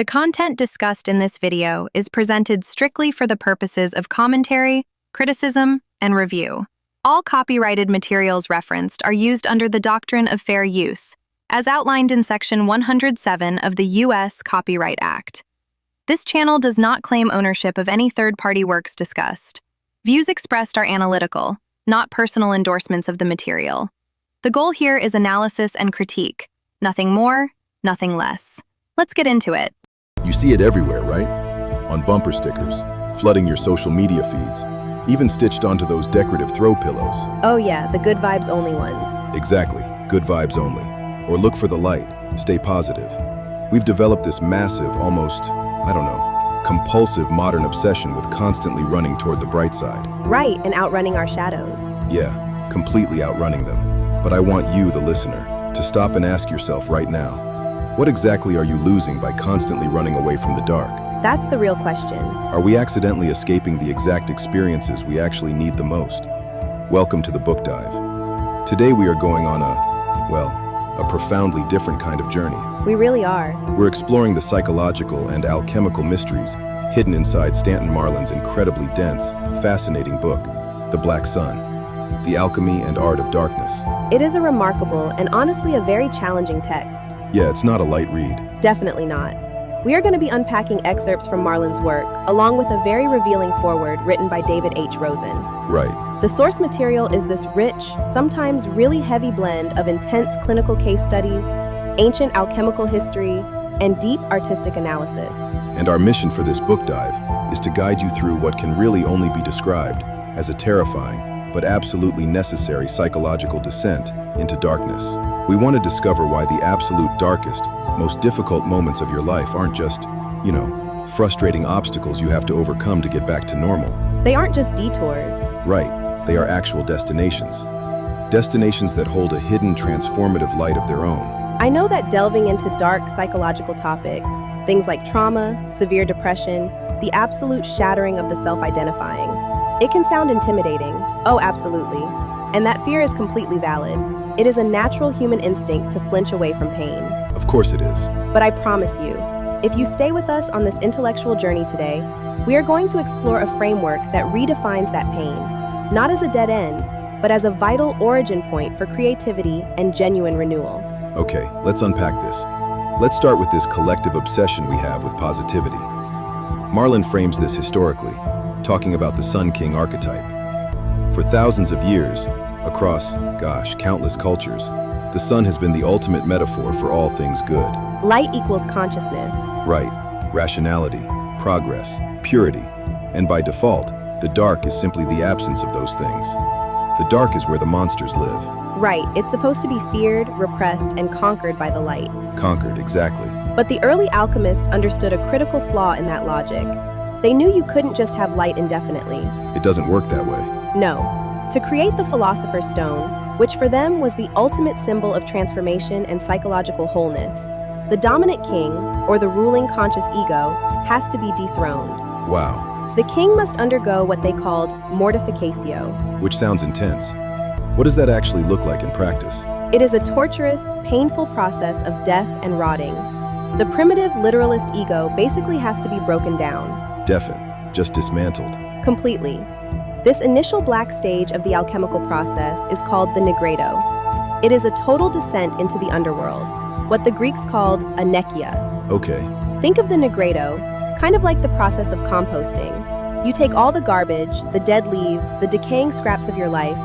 The content discussed in this video is presented strictly for the purposes of commentary, criticism, and review. All copyrighted materials referenced are used under the doctrine of fair use, as outlined in Section 107 of the U.S. Copyright Act. This channel does not claim ownership of any third-party works discussed. Views expressed are analytical, not personal endorsements of the material. The goal here is analysis and critique. Nothing more, nothing less. Let's get into it. You see it everywhere, right? On bumper stickers, flooding your social media feeds, even stitched onto those decorative throw pillows. Oh yeah, the good vibes only ones. Exactly, good vibes only. Or look for the light, stay positive. We've developed this massive, almost, compulsive modern obsession with constantly running toward the bright side. Right, and outrunning our shadows. Yeah, completely outrunning them. But I want you, the listener, to stop and ask yourself right now, what exactly are you losing by constantly running away from the dark? That's the real question. Are we accidentally escaping the exact experiences we actually need the most? Welcome to the Book Dive. Today we are going on a profoundly different kind of journey. We really are. We're exploring the psychological and alchemical mysteries hidden inside Stanton Marlin's incredibly dense, fascinating book, The Black Sun: The Alchemy and Art of Darkness. It is a remarkable and honestly a very challenging text. Yeah, it's not a light read. Definitely not. We are going to be unpacking excerpts from Marlin's work, along with a very revealing foreword written by David H. Rosen. Right. The source material is this rich, sometimes really heavy blend of intense clinical case studies, ancient alchemical history, and deep artistic analysis. And our mission for this book dive is to guide you through what can really only be described as a terrifying, but absolutely necessary psychological descent into darkness. We want to discover why the absolute darkest, most difficult moments of your life aren't just, frustrating obstacles you have to overcome to get back to normal. They aren't just detours. Right. They are actual destinations. Destinations that hold a hidden, transformative light of their own. I know that delving into dark psychological topics, things like trauma, severe depression, the absolute shattering of the self-identifying, it can sound intimidating. Oh, absolutely. And that fear is completely valid. It is a natural human instinct to flinch away from pain. Of course it is. But I promise you, if you stay with us on this intellectual journey today, we are going to explore a framework that redefines that pain, not as a dead end, but as a vital origin point for creativity and genuine renewal. Okay, let's unpack this. Let's start with this collective obsession we have with positivity. Marlin frames this historically, talking about the Sun King archetype. For thousands of years, across, countless cultures, the sun has been the ultimate metaphor for all things good. Light equals consciousness. Right, rationality, progress, purity, and by default, the dark is simply the absence of those things. The dark is where the monsters live. Right, it's supposed to be feared, repressed, and conquered by the light. Conquered, exactly. But the early alchemists understood a critical flaw in that logic. They knew you couldn't just have light indefinitely. It doesn't work that way. No. To create the Philosopher's Stone, which for them was the ultimate symbol of transformation and psychological wholeness, the dominant king, or the ruling conscious ego, has to be dethroned. Wow. The king must undergo what they called mortificatio. Which sounds intense. What does that actually look like in practice? It is a torturous, painful process of death and rotting. The primitive literalist ego basically has to be broken down. Deafened, just dismantled. Completely. This initial black stage of the alchemical process is called the nigredo. It is a total descent into the underworld, what the Greeks called anechia. Okay. Think of the nigredo, kind of like the process of composting. You take all the garbage, the dead leaves, the decaying scraps of your life,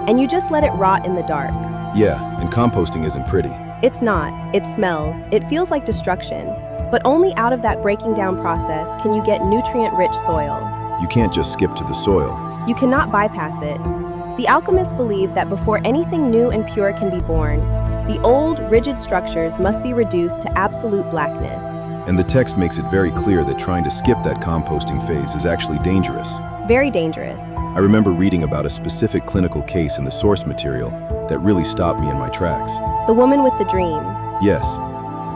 and you just let it rot in the dark. Yeah, and composting isn't pretty. It's not. It smells. It feels like destruction. But only out of that breaking down process can you get nutrient-rich soil. You can't just skip to the soil. You cannot bypass it. The alchemists believed that before anything new and pure can be born, the old, rigid structures must be reduced to absolute blackness. And the text makes it very clear that trying to skip that composting phase is actually dangerous. Very dangerous. I remember reading about a specific clinical case in the source material that really stopped me in my tracks. The woman with the dream. Yes.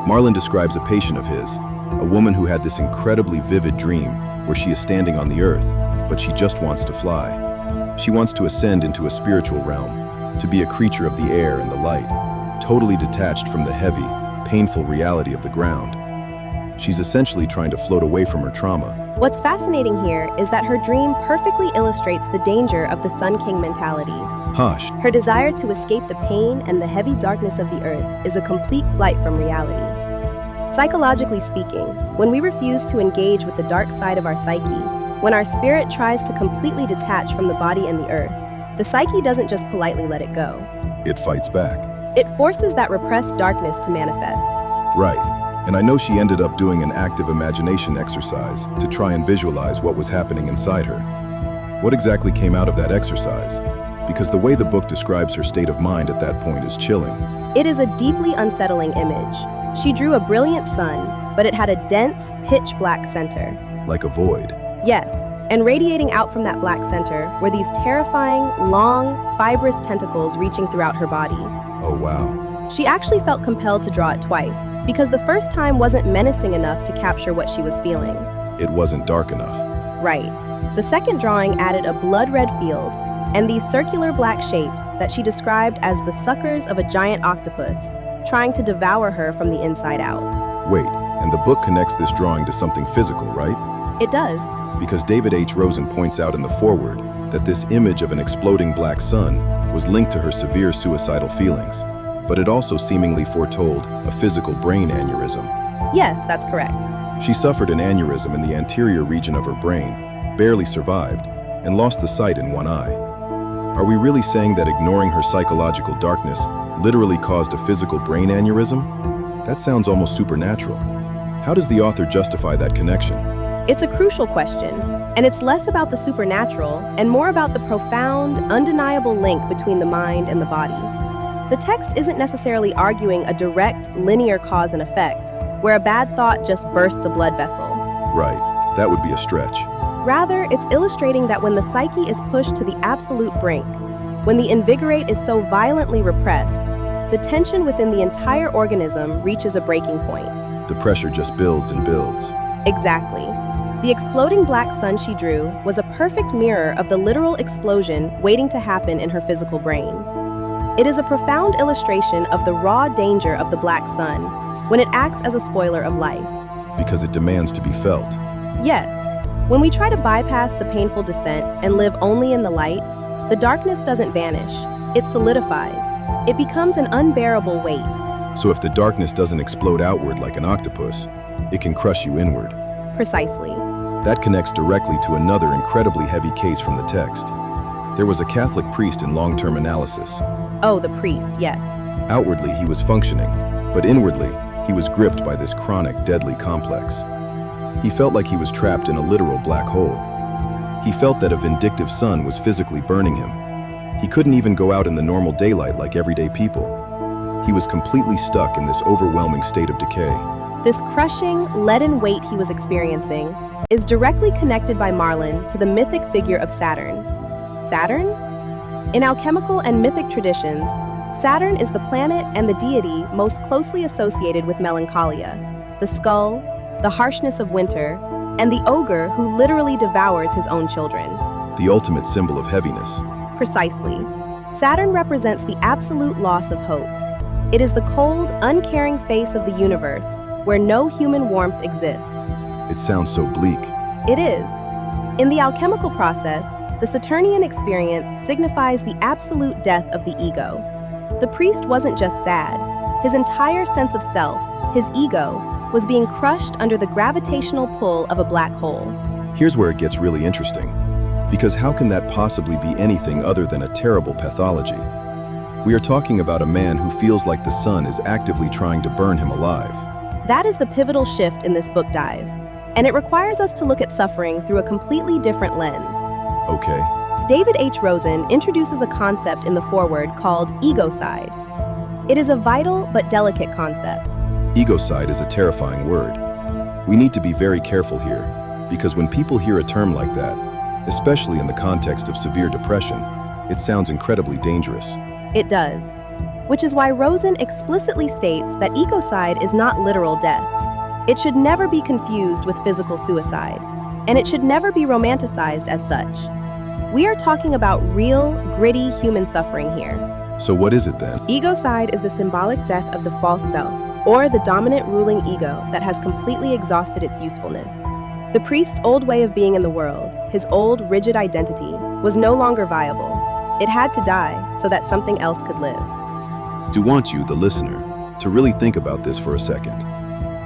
Marlin describes a patient of his, a woman who had this incredibly vivid dream where she is standing on the earth, but she just wants to fly. She wants to ascend into a spiritual realm, to be a creature of the air and the light, totally detached from the heavy, painful reality of the ground. She's essentially trying to float away from her trauma. What's fascinating here is that her dream perfectly illustrates the danger of the Sun King mentality. Hush. Her desire to escape the pain and the heavy darkness of the earth is a complete flight from reality. Psychologically speaking, when we refuse to engage with the dark side of our psyche, when our spirit tries to completely detach from the body and the earth, the psyche doesn't just politely let it go. It fights back. It forces that repressed darkness to manifest. Right. And I know she ended up doing an active imagination exercise to try and visualize what was happening inside her. What exactly came out of that exercise? Because the way the book describes her state of mind at that point is chilling. It is a deeply unsettling image. She drew a brilliant sun, but it had a dense, pitch-black center. Like a void. Yes, and radiating out from that black center were these terrifying, long, fibrous tentacles reaching throughout her body. Oh, wow. She actually felt compelled to draw it twice, because the first time wasn't menacing enough to capture what she was feeling. It wasn't dark enough. Right. The second drawing added a blood-red field, and these circular black shapes that she described as the suckers of a giant octopus, trying to devour her from the inside out. Wait, and the book connects this drawing to something physical, right? It does. Because David H. Rosen points out in the foreword that this image of an exploding black sun was linked to her severe suicidal feelings, but it also seemingly foretold a physical brain aneurysm. Yes, that's correct. She suffered an aneurysm in the anterior region of her brain, barely survived, and lost the sight in one eye. Are we really saying that ignoring her psychological darkness literally caused a physical brain aneurysm? That sounds almost supernatural. How does the author justify that connection? It's a crucial question, and it's less about the supernatural and more about the profound, undeniable link between the mind and the body. The text isn't necessarily arguing a direct, linear cause and effect, where a bad thought just bursts a blood vessel. Right, that would be a stretch. Rather, it's illustrating that when the psyche is pushed to the absolute brink, when the invigorate is so violently repressed, the tension within the entire organism reaches a breaking point. The pressure just builds and builds. Exactly. The exploding black sun she drew was a perfect mirror of the literal explosion waiting to happen in her physical brain. It is a profound illustration of the raw danger of the black sun when it acts as a spoiler of life. Because it demands to be felt. Yes. When we try to bypass the painful descent and live only in the light, the darkness doesn't vanish. It solidifies. It becomes an unbearable weight. So if the darkness doesn't explode outward like an octopus, it can crush you inward. Precisely. That connects directly to another incredibly heavy case from the text. There was a Catholic priest in long-term analysis. Oh, the priest, yes. Outwardly, he was functioning, but inwardly, he was gripped by this chronic, deadly complex. He felt like he was trapped in a literal black hole. He felt that a vindictive sun was physically burning him. He couldn't even go out in the normal daylight like everyday people. He was completely stuck in this overwhelming state of decay. This crushing, leaden weight he was experiencing is directly connected by Marlon to the mythic figure of Saturn. Saturn? In alchemical and mythic traditions, Saturn is the planet and the deity most closely associated with melancholia, the skull, the harshness of winter, and the ogre who literally devours his own children. The ultimate symbol of heaviness. Precisely. Saturn represents the absolute loss of hope. It is the cold, uncaring face of the universe, where no human warmth exists. It sounds so bleak. It is. In the alchemical process, the Saturnian experience signifies the absolute death of the ego. The priest wasn't just sad. His entire sense of self, his ego, was being crushed under the gravitational pull of a black hole. Here's where it gets really interesting. Because how can that possibly be anything other than a terrible pathology? We are talking about a man who feels like the sun is actively trying to burn him alive. That is the pivotal shift in this book dive, and it requires us to look at suffering through a completely different lens. Okay. David H. Rosen introduces a concept in the foreword called egocide. It is a vital but delicate concept. Egocide is a terrifying word. We need to be very careful here, because when people hear a term like that, especially in the context of severe depression, it sounds incredibly dangerous. It does. Which is why Rosen explicitly states that ecocide is not literal death. It should never be confused with physical suicide, and it should never be romanticized as such. We are talking about real, gritty human suffering here. So what is it then? Egocide is the symbolic death of the false self. or the dominant ruling ego that has completely exhausted its usefulness. The priest's old way of being in the world, his old, rigid identity, was no longer viable. It had to die so that something else could live. Do want you, the listener, to really think about this for a second.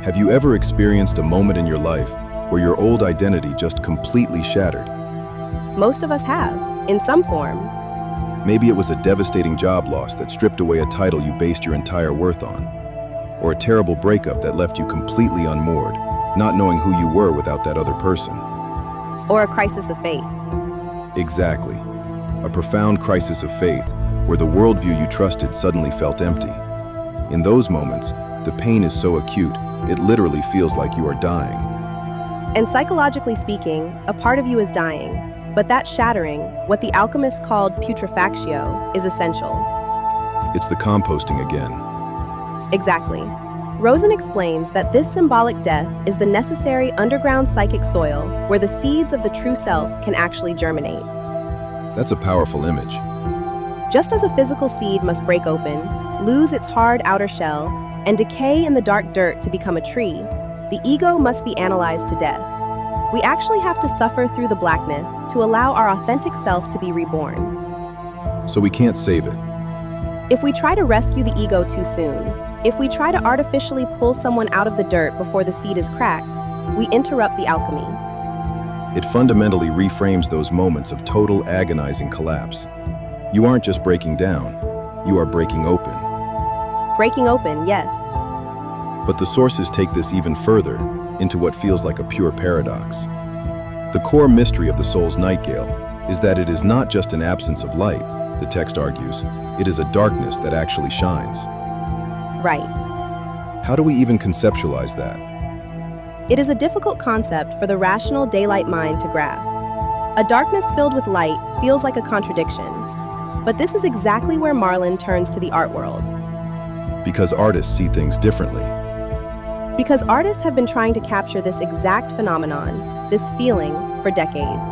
Have you ever experienced a moment in your life where your old identity just completely shattered? Most of us have, in some form. Maybe it was a devastating job loss that stripped away a title you based your entire worth on, or a terrible breakup that left you completely unmoored, not knowing who you were without that other person. Or a crisis of faith. Exactly. A profound crisis of faith where the worldview you trusted suddenly felt empty. In those moments, the pain is so acute, it literally feels like you are dying. And psychologically speaking, a part of you is dying, but that shattering, what the alchemists called putrefactio, is essential. It's the composting again. Exactly. Rosen explains that this symbolic death is the necessary underground psychic soil where the seeds of the true self can actually germinate. That's a powerful image. Just as a physical seed must break open, lose its hard outer shell, and decay in the dark dirt to become a tree, the ego must be analyzed to death. We actually have to suffer through the blackness to allow our authentic self to be reborn. So we can't save it. If we try to rescue the ego too soon, if we try to artificially pull someone out of the dirt before the seed is cracked, we interrupt the alchemy. It fundamentally reframes those moments of total agonizing collapse. You aren't just breaking down, you are breaking open. Breaking open, yes. But the sources take this even further into what feels like a pure paradox. The core mystery of the soul's nightingale is that it is not just an absence of light, the text argues, it is a darkness that actually shines. Right. How do we even conceptualize that? It is a difficult concept for the rational daylight mind to grasp. A darkness filled with light feels like a contradiction. But this is exactly where Marlin turns to the art world. Because artists see things differently. Because artists have been trying to capture this exact phenomenon, this feeling, for decades.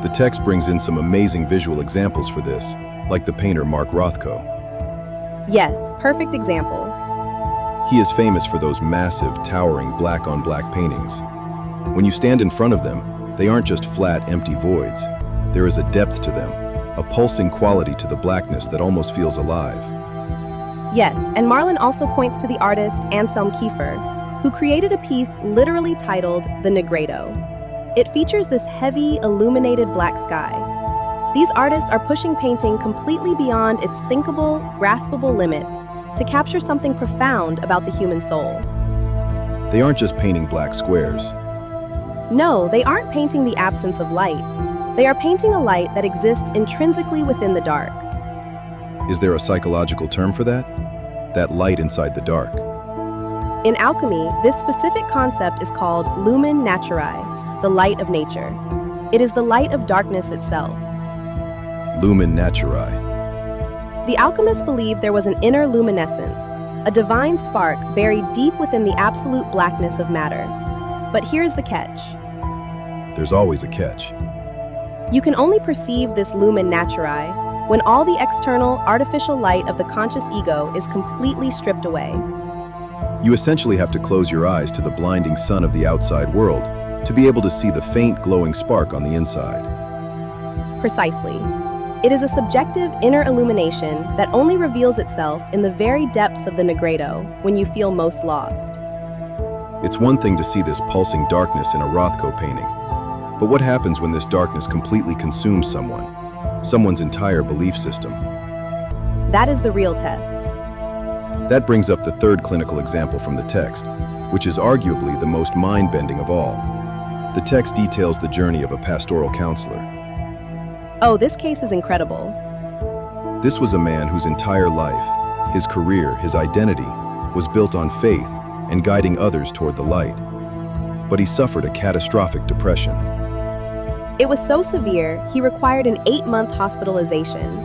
The text brings in some amazing visual examples for this, like the painter Mark Rothko. Yes, perfect example. He is famous for those massive, towering black-on-black paintings. When you stand in front of them, they aren't just flat, empty voids. There is a depth to them, a pulsing quality to the blackness that almost feels alive. Yes, and Marlin also points to the artist Anselm Kiefer, who created a piece literally titled The Negredo. It features this heavy, illuminated black sky. These artists are pushing painting completely beyond its thinkable, graspable limits to capture something profound about the human soul. They aren't just painting black squares. No, they aren't painting the absence of light. They are painting a light that exists intrinsically within the dark. Is there a psychological term for that? That light inside the dark. In alchemy, this specific concept is called lumen naturae, the light of nature. It is the light of darkness itself. Lumen naturae. The alchemists believed there was an inner luminescence, a divine spark buried deep within the absolute blackness of matter. But here's the catch. There's always a catch. You can only perceive this lumen naturae when all the external, artificial light of the conscious ego is completely stripped away. You essentially have to close your eyes to the blinding sun of the outside world to be able to see the faint glowing spark on the inside. Precisely. It is a subjective inner illumination that only reveals itself in the very depths of the Negredo when you feel most lost. It's one thing to see this pulsing darkness in a Rothko painting, but what happens when this darkness completely consumes someone's entire belief system? That is the real test. That brings up the third clinical example from the text, which is arguably the most mind-bending of all. The text details the journey of a pastoral counselor. Oh, this case is incredible. This was a man whose entire life, his career, his identity, was built on faith and guiding others toward the light. But he suffered a catastrophic depression. It was so severe, he required an 8-month hospitalization.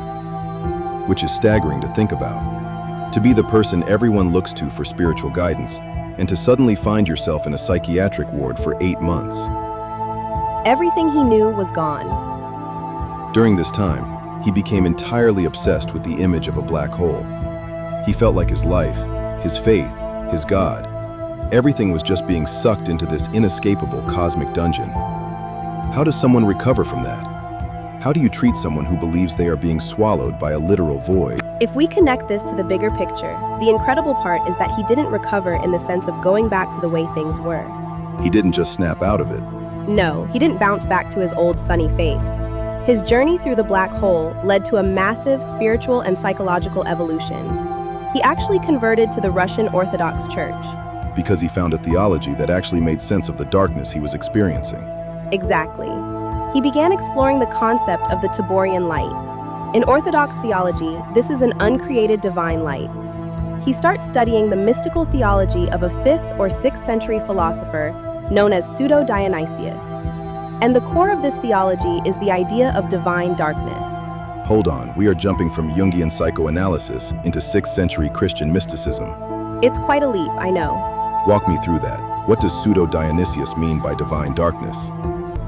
Which is staggering to think about. To be the person everyone looks to for spiritual guidance, and to suddenly find yourself in a psychiatric ward for 8 months. Everything he knew was gone. During this time, he became entirely obsessed with the image of a black hole. He felt like his life, his faith, his god. Everything was just being sucked into this inescapable cosmic dungeon. How does someone recover from that? How do you treat someone who believes they are being swallowed by a literal void? If we connect this to the bigger picture, the incredible part is that he didn't recover in the sense of going back to the way things were. He didn't just snap out of it. No, he didn't bounce back to his old sunny faith. His journey through the black hole led to a massive spiritual and psychological evolution. He actually converted to the Russian Orthodox Church. Because he found a theology that actually made sense of the darkness he was experiencing. Exactly. He began exploring the concept of the Taborian light. In Orthodox theology, this is an uncreated divine light. He starts studying the mystical theology of a 5th or 6th century philosopher known as Pseudo-Dionysius. And the core of this theology is the idea of divine darkness. Hold on, we are jumping from Jungian psychoanalysis into 6th century Christian mysticism. It's quite a leap, I know. Walk me through that. What does Pseudo-Dionysius mean by divine darkness?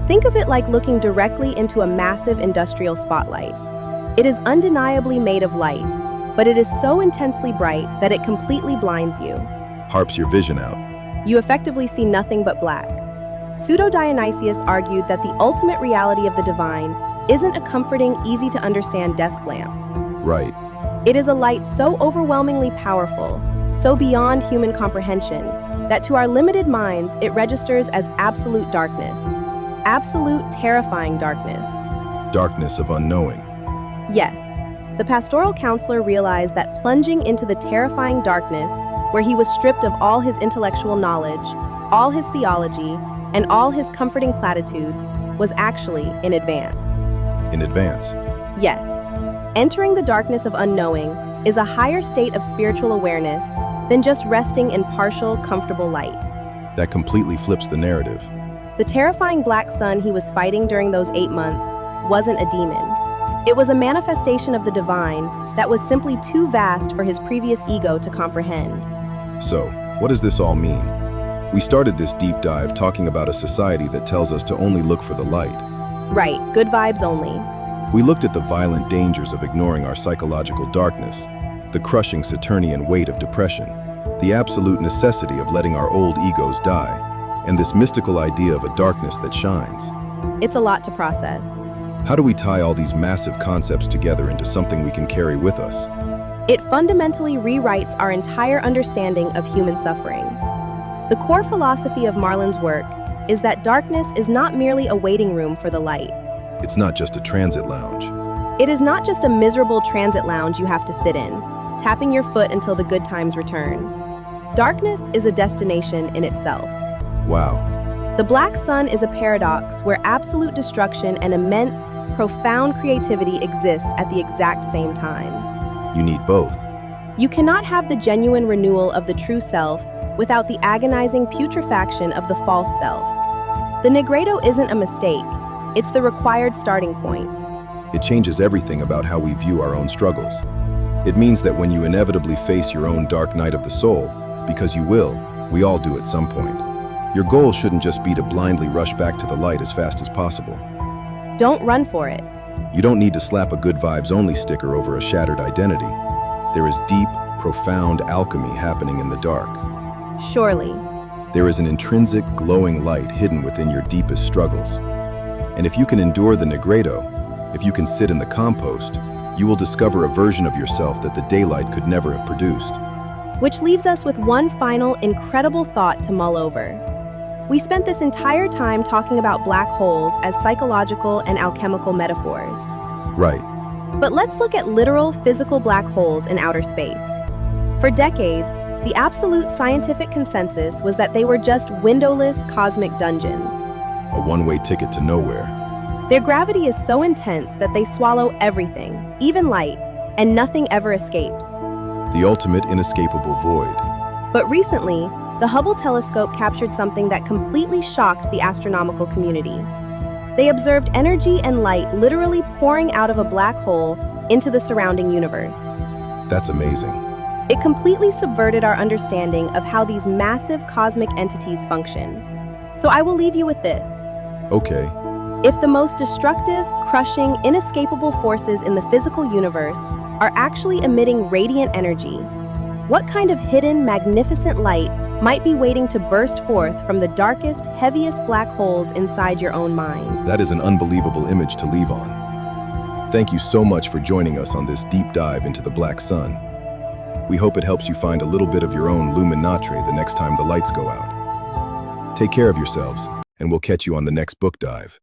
Think of it like looking directly into a massive industrial spotlight. It is undeniably made of light, but it is so intensely bright that it completely blinds you. Harps your vision out. You effectively see nothing but black. Pseudo-Dionysius argued that the ultimate reality of the divine isn't a comforting, easy-to-understand desk lamp. Right. It is a light so overwhelmingly powerful, so beyond human comprehension, that to our limited minds it registers as absolute darkness. Absolute, terrifying darkness. Darkness of unknowing. Yes. The pastoral counselor realized that plunging into the terrifying darkness, where he was stripped of all his intellectual knowledge, all his theology, and all his comforting platitudes, was actually in advance. In advance? Yes. Entering the darkness of unknowing is a higher state of spiritual awareness than just resting in partial, comfortable light. That completely flips the narrative. The terrifying black sun he was fighting during those 8 months wasn't a demon. It was a manifestation of the divine that was simply too vast for his previous ego to comprehend. So, what does this all mean? We started this deep dive talking about a society that tells us to only look for the light. Right, good vibes only. We looked at the violent dangers of ignoring our psychological darkness, the crushing Saturnian weight of depression, the absolute necessity of letting our old egos die, and this mystical idea of a darkness that shines. It's a lot to process. How do we tie all these massive concepts together into something we can carry with us? It fundamentally rewrites our entire understanding of human suffering. The core philosophy of Marlin's work is that darkness is not merely a waiting room for the light. It's not just a transit lounge. It is not just a miserable transit lounge you have to sit in, tapping your foot until the good times return. Darkness is a destination in itself. Wow. The black sun is a paradox where absolute destruction and immense, profound creativity exist at the exact same time. You need both. You cannot have the genuine renewal of the true self without the agonizing putrefaction of the false self. The Negredo isn't a mistake, it's the required starting point. It changes everything about how we view our own struggles. It means that when you inevitably face your own dark night of the soul, because you will, we all do at some point, your goal shouldn't just be to blindly rush back to the light as fast as possible. Don't run for it. You don't need to slap a good vibes only sticker over a shattered identity. There is deep, profound alchemy happening in the dark. Surely. There is an intrinsic, glowing light hidden within your deepest struggles. And if you can endure the Negredo, if you can sit in the compost, you will discover a version of yourself that the daylight could never have produced. Which leaves us with one final, incredible thought to mull over. We spent this entire time talking about black holes as psychological and alchemical metaphors. Right. But let's look at literal, physical black holes in outer space. For decades, the absolute scientific consensus was that they were just windowless cosmic dungeons. A one-way ticket to nowhere. Their gravity is so intense that they swallow everything, even light, and nothing ever escapes. The ultimate inescapable void. But recently, the Hubble telescope captured something that completely shocked the astronomical community. They observed energy and light literally pouring out of a black hole into the surrounding universe. That's amazing. It completely subverted our understanding of how these massive cosmic entities function. So I will leave you with this. Okay. If the most destructive, crushing, inescapable forces in the physical universe are actually emitting radiant energy, What kind of hidden, magnificent light might be waiting to burst forth from the darkest, heaviest black holes inside your own mind? That is an unbelievable image to leave on. Thank you so much for joining us on this deep dive into the Black Sun. We hope it helps you find a little bit of your own Luminatre the next time the lights go out. Take care of yourselves, and we'll catch you on the next book dive.